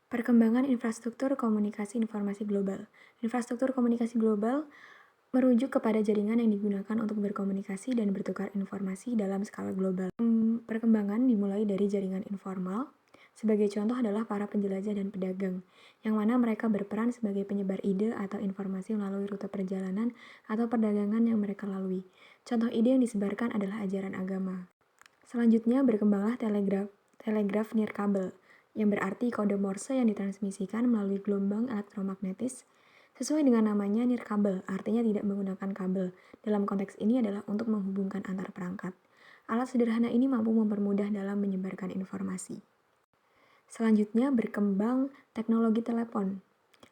Perkembangan infrastruktur komunikasi informasi global. Infrastruktur komunikasi global merujuk kepada jaringan yang digunakan untuk berkomunikasi dan bertukar informasi dalam skala global. Perkembangan dimulai dari jaringan informal. Sebagai contoh adalah para penjelajah dan pedagang, yang mana mereka berperan sebagai penyebar ide atau informasi melalui rute perjalanan atau perdagangan yang mereka lalui. Contoh ide yang disebarkan adalah ajaran agama. Selanjutnya berkembanglah telegraf nirkabel, yang berarti kode Morse yang ditransmisikan melalui gelombang elektromagnetis. Sesuai dengan namanya, nirkabel artinya tidak menggunakan kabel. Dalam konteks ini adalah untuk menghubungkan antar perangkat. Alat sederhana ini mampu mempermudah dalam menyebarkan informasi. Selanjutnya berkembang teknologi telepon.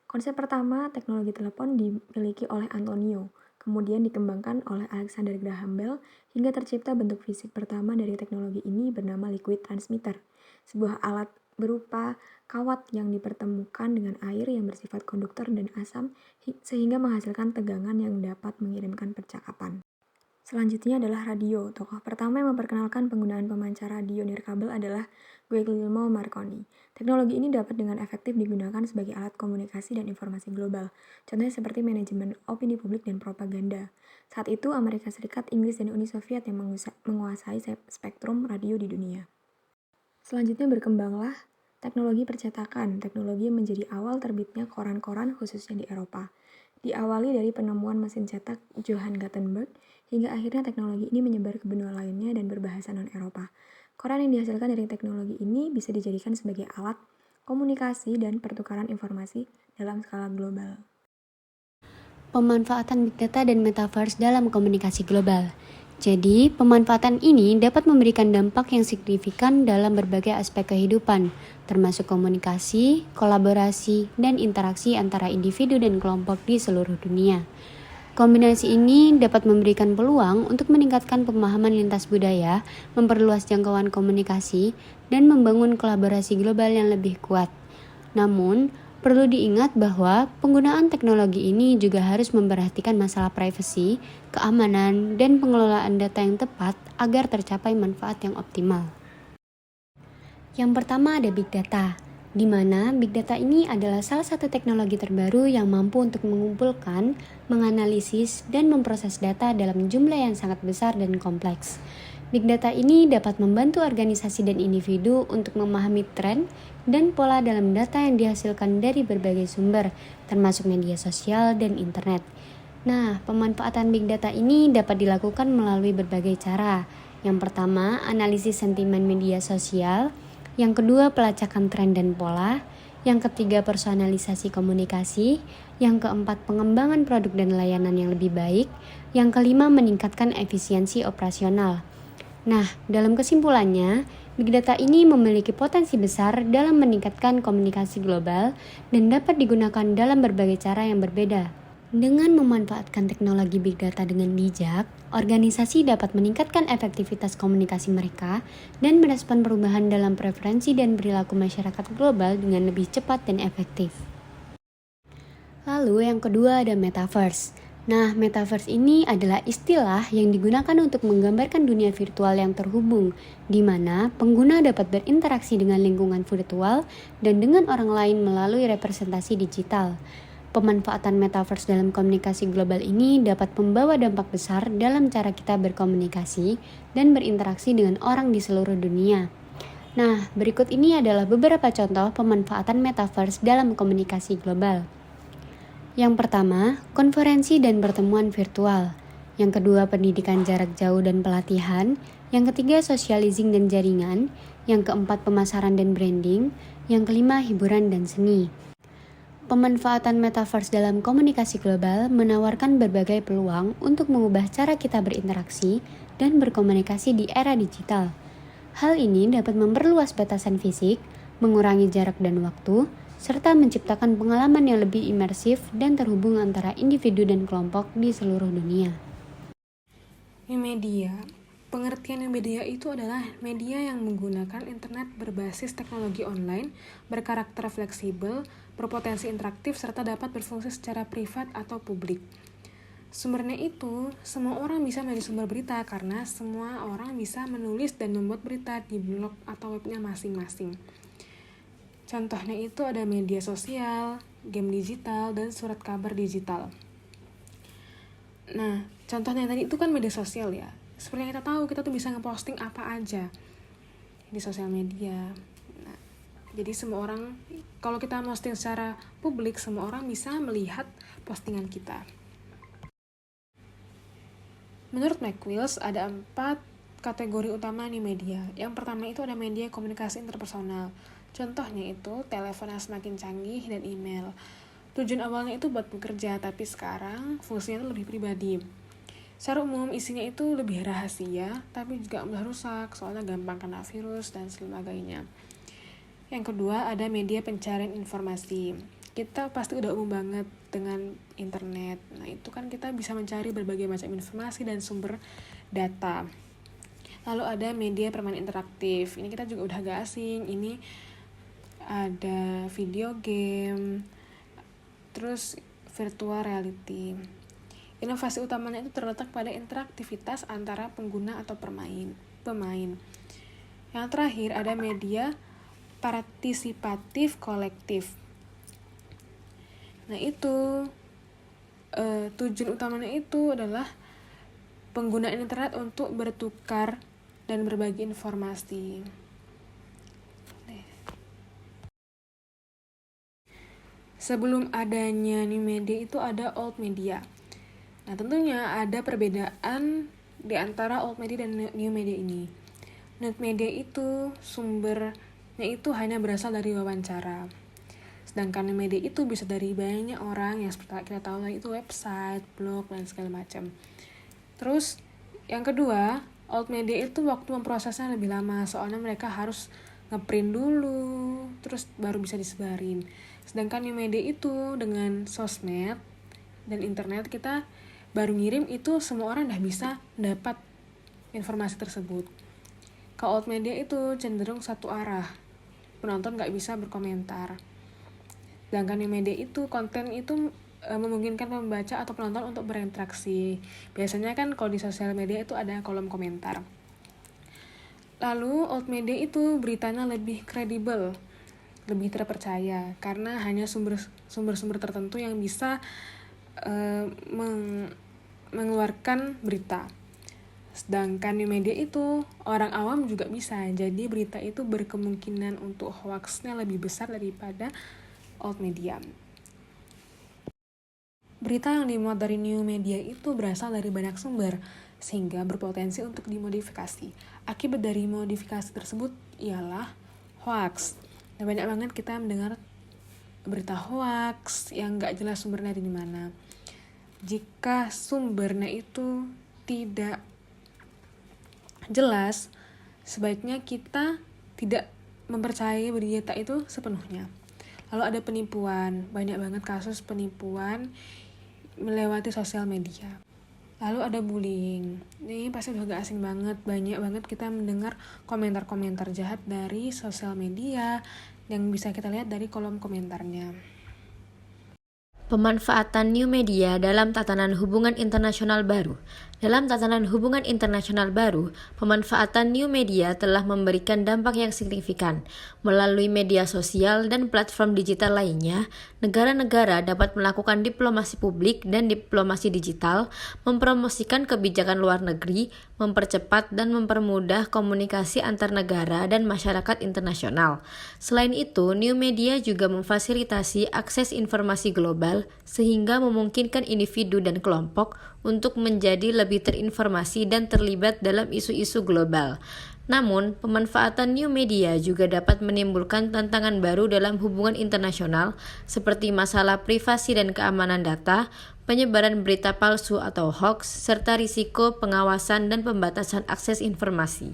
Konsep pertama teknologi telepon dimiliki oleh Antonio, kemudian dikembangkan oleh Alexander Graham Bell hingga tercipta bentuk fisik pertama dari teknologi ini bernama liquid transmitter, sebuah alat berupa kawat yang dipertemukan dengan air yang bersifat konduktor dan asam sehingga menghasilkan tegangan yang dapat mengirimkan percakapan. Selanjutnya adalah radio. Tokoh pertama yang memperkenalkan penggunaan pemancar radio nirkabel adalah Guglielmo Marconi. Teknologi ini dapat dengan efektif digunakan sebagai alat komunikasi dan informasi global. Contohnya seperti manajemen opini publik dan propaganda. Saat itu Amerika Serikat, Inggris, dan Uni Soviet yang menguasai spektrum radio di dunia. Selanjutnya berkembanglah teknologi percetakan. Teknologi yang menjadi awal terbitnya koran-koran khususnya di Eropa. Diawali dari penemuan mesin cetak Johann Gutenberg, hingga akhirnya teknologi ini menyebar ke benua lainnya dan berbahasa non-Eropa. Koran yang dihasilkan dari teknologi ini bisa dijadikan sebagai alat komunikasi dan pertukaran informasi dalam skala global. Pemanfaatan Big Data dan Metaverse dalam komunikasi global. Jadi, pemanfaatan ini dapat memberikan dampak yang signifikan dalam berbagai aspek kehidupan, termasuk komunikasi, kolaborasi, dan interaksi antara individu dan kelompok di seluruh dunia. Kombinasi ini dapat memberikan peluang untuk meningkatkan pemahaman lintas budaya, memperluas jangkauan komunikasi, dan membangun kolaborasi global yang lebih kuat. Namun, perlu diingat bahwa penggunaan teknologi ini juga harus memperhatikan masalah privasi, keamanan, dan pengelolaan data yang tepat agar tercapai manfaat yang optimal. Yang pertama ada Big Data, di mana Big Data ini adalah salah satu teknologi terbaru yang mampu untuk mengumpulkan, menganalisis, dan memproses data dalam jumlah yang sangat besar dan kompleks. Big Data ini dapat membantu organisasi dan individu untuk memahami tren dan pola dalam data yang dihasilkan dari berbagai sumber, termasuk media sosial dan internet. Nah, pemanfaatan Big Data ini dapat dilakukan melalui berbagai cara. Yang pertama, analisis sentimen media sosial. Yang kedua, pelacakan tren dan pola. Yang ketiga, personalisasi komunikasi. Yang keempat, pengembangan produk dan layanan yang lebih baik. Yang kelima, meningkatkan efisiensi operasional. Nah, dalam kesimpulannya, Big Data ini memiliki potensi besar dalam meningkatkan komunikasi global dan dapat digunakan dalam berbagai cara yang berbeda. Dengan memanfaatkan teknologi Big Data dengan bijak, organisasi dapat meningkatkan efektivitas komunikasi mereka dan merespon perubahan dalam preferensi dan perilaku masyarakat global dengan lebih cepat dan efektif. Lalu yang kedua ada Metaverse. Nah, Metaverse ini adalah istilah yang digunakan untuk menggambarkan dunia virtual yang terhubung, di mana pengguna dapat berinteraksi dengan lingkungan virtual dan dengan orang lain melalui representasi digital. Pemanfaatan Metaverse dalam komunikasi global ini dapat membawa dampak besar dalam cara kita berkomunikasi dan berinteraksi dengan orang di seluruh dunia. Nah, berikut ini adalah beberapa contoh pemanfaatan Metaverse dalam komunikasi global. Yang pertama, konferensi dan pertemuan virtual. Yang kedua, pendidikan jarak jauh dan pelatihan. Yang ketiga, socializing dan jaringan. Yang keempat, pemasaran dan branding. Yang kelima, hiburan dan seni. Pemanfaatan Metaverse dalam komunikasi global menawarkan berbagai peluang untuk mengubah cara kita berinteraksi dan berkomunikasi di era digital. Hal ini dapat memperluas batasan fisik, mengurangi jarak dan waktu, serta menciptakan pengalaman yang lebih imersif dan terhubung antara individu dan kelompok di seluruh dunia. Media. Pengertian yang media itu adalah media yang menggunakan internet berbasis teknologi online, berkarakter fleksibel, berpotensi interaktif, serta dapat berfungsi secara privat atau publik. Sumbernya itu, semua orang bisa menjadi sumber berita karena semua orang bisa menulis dan membuat berita di blog atau webnya masing-masing. Contohnya itu ada media sosial, game digital, dan surat kabar digital. Nah, contohnya tadi itu kan media sosial ya. Seperti yang kita tahu, kita tuh bisa ngeposting apa aja di sosial media. Nah, jadi semua orang, kalau kita posting secara publik, semua orang bisa melihat postingan kita. Menurut McWills, ada 4 kategori utama new media. Yang pertama itu ada media komunikasi interpersonal. Contohnya itu telepon yang semakin canggih dan email. Tujuan awalnya itu buat bekerja, tapi sekarang fungsinya itu lebih pribadi. Secara umum isinya itu lebih rahasia, tapi juga mudah rusak, soalnya gampang kena virus dan sebagainya. Yang kedua ada media pencarian informasi. Kita pasti udah umum banget dengan internet. Nah itu kan kita bisa mencari berbagai macam informasi dan sumber data. Lalu ada media permainan interaktif. Ini kita juga udah gak asing. Ini ada video game, terus virtual reality. Inovasi utamanya itu terletak pada interaktivitas antara pengguna atau pemain. Yang terakhir ada media partisipatif kolektif. Nah itu tujuan utamanya itu adalah penggunaan internet untuk bertukar dan berbagi informasi. Sebelum adanya new media itu ada old media. Nah tentunya ada perbedaan di antara old media dan new media ini. Old media itu sumbernya itu hanya berasal dari wawancara. Sedangkan new media itu bisa dari banyak orang yang seperti kita tahu itu website, blog, dan segala macam. Terus yang kedua, old media itu waktu memprosesnya lebih lama, soalnya mereka harus ngeprint dulu, terus baru bisa disebarin. Sedangkan new media itu dengan sosmed dan internet, kita baru ngirim itu semua orang udah bisa dapat informasi tersebut. Kalau old media itu cenderung satu arah, penonton gak bisa berkomentar. Sedangkan new media itu konten itu memungkinkan pembaca atau penonton untuk berinteraksi. Biasanya kan kalau di sosial media itu ada kolom komentar. Lalu old media itu beritanya lebih kredibel, lebih terpercaya karena hanya sumber-sumber tertentu yang bisa mengeluarkan berita. Sedangkan new media itu orang awam juga bisa, jadi berita itu berkemungkinan untuk hoaxnya lebih besar daripada old media. Berita yang dimuat dari new media itu berasal dari banyak sumber, sehingga berpotensi untuk dimodifikasi. Akibat dari modifikasi tersebut ialah hoax. Nah, banyak banget kita mendengar berita hoax yang gak jelas sumbernya dari mana. Jika sumbernya itu tidak jelas, sebaiknya kita tidak mempercayai berita itu sepenuhnya. Lalu ada penipuan, banyak banget kasus penipuan melewati sosial media. Lalu ada bullying. Ini pasti udah gak asing banget. Banyak banget kita mendengar komentar-komentar jahat dari sosial media yang bisa kita lihat dari kolom komentarnya. Pemanfaatan new media dalam tatanan hubungan internasional baru. Dalam tatanan hubungan internasional baru, pemanfaatan new media telah memberikan dampak yang signifikan. Melalui media sosial dan platform digital lainnya, negara-negara dapat melakukan diplomasi publik dan diplomasi digital, mempromosikan kebijakan luar negeri, mempercepat dan mempermudah komunikasi antar negara dan masyarakat internasional. Selain itu, new media juga memfasilitasi akses informasi global sehingga memungkinkan individu dan kelompok untuk menjadi lebih terinformasi dan terlibat dalam isu-isu global. Namun, pemanfaatan new media juga dapat menimbulkan tantangan baru dalam hubungan internasional seperti masalah privasi dan keamanan data, penyebaran berita palsu atau hoax, serta risiko pengawasan dan pembatasan akses informasi.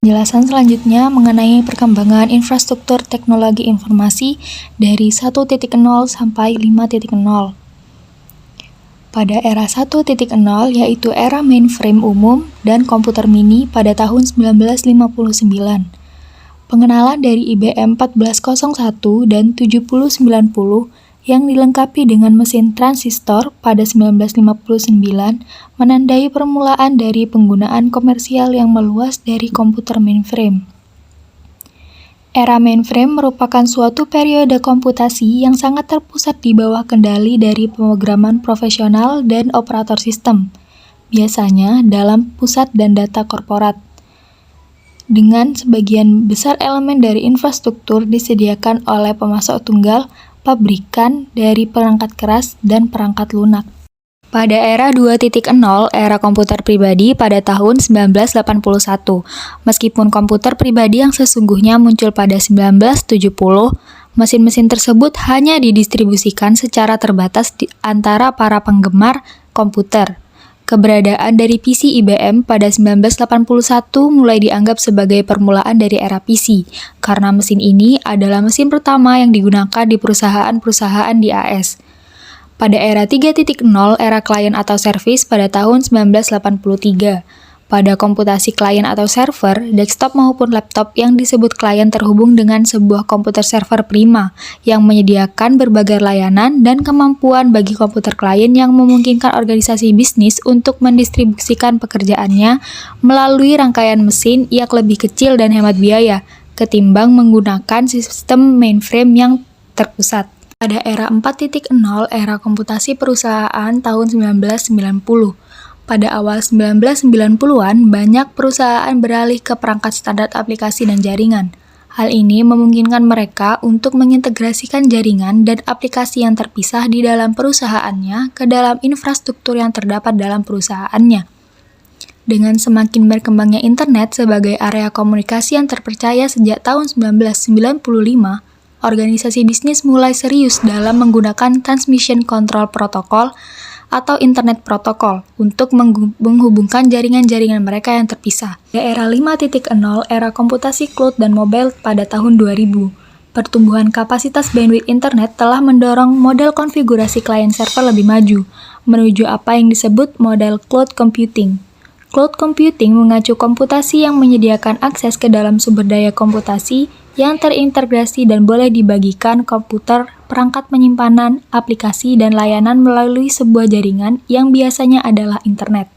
Penjelasan selanjutnya mengenai perkembangan infrastruktur teknologi informasi dari 1.0 sampai 5.0. Pada era 1.0 yaitu era mainframe umum dan komputer mini pada tahun 1959. Pengenalan dari IBM 1401 dan 7090 yang dilengkapi dengan mesin transistor pada 1959 menandai permulaan dari penggunaan komersial yang meluas dari komputer mainframe. Era mainframe merupakan suatu periode komputasi yang sangat terpusat di bawah kendali dari pemrograman profesional dan operator sistem, biasanya dalam pusat dan data korporat. Dengan sebagian besar elemen dari infrastruktur disediakan oleh pemasok tunggal, pabrikan dari perangkat keras dan perangkat lunak. Pada era 2.0, era komputer pribadi pada tahun 1981, meskipun komputer pribadi yang sesungguhnya muncul pada 1970, mesin-mesin tersebut hanya didistribusikan secara terbatas di antara para penggemar komputer. Keberadaan dari PC IBM pada 1981 mulai dianggap sebagai permulaan dari era PC, karena mesin ini adalah mesin pertama yang digunakan di perusahaan-perusahaan di AS. Pada era 3.0, era klien atau servis pada tahun 1983. Pada komputasi klien atau server, desktop maupun laptop yang disebut klien terhubung dengan sebuah komputer server prima yang menyediakan berbagai layanan dan kemampuan bagi komputer klien yang memungkinkan organisasi bisnis untuk mendistribusikan pekerjaannya melalui rangkaian mesin yang lebih kecil dan hemat biaya ketimbang menggunakan sistem mainframe yang terpusat. Pada era 4.0, era komputasi perusahaan tahun 1990. Pada awal 1990-an, banyak perusahaan beralih ke perangkat standar aplikasi dan jaringan. Hal ini memungkinkan mereka untuk mengintegrasikan jaringan dan aplikasi yang terpisah di dalam perusahaannya ke dalam infrastruktur yang terdapat dalam perusahaannya. Dengan semakin berkembangnya internet sebagai area komunikasi yang terpercaya sejak tahun 1995, organisasi bisnis mulai serius dalam menggunakan Transmission Control Protocol atau Internet Protocol untuk menghubungkan jaringan-jaringan mereka yang terpisah. Di era 5.0, era komputasi cloud dan mobile pada tahun 2000, pertumbuhan kapasitas bandwidth internet telah mendorong model konfigurasi klien server lebih maju, menuju apa yang disebut model cloud computing. Cloud computing mengacu komputasi yang menyediakan akses ke dalam sumber daya komputasi yang terintegrasi dan boleh dibagikan komputer, perangkat penyimpanan, aplikasi, dan layanan melalui sebuah jaringan yang biasanya adalah internet.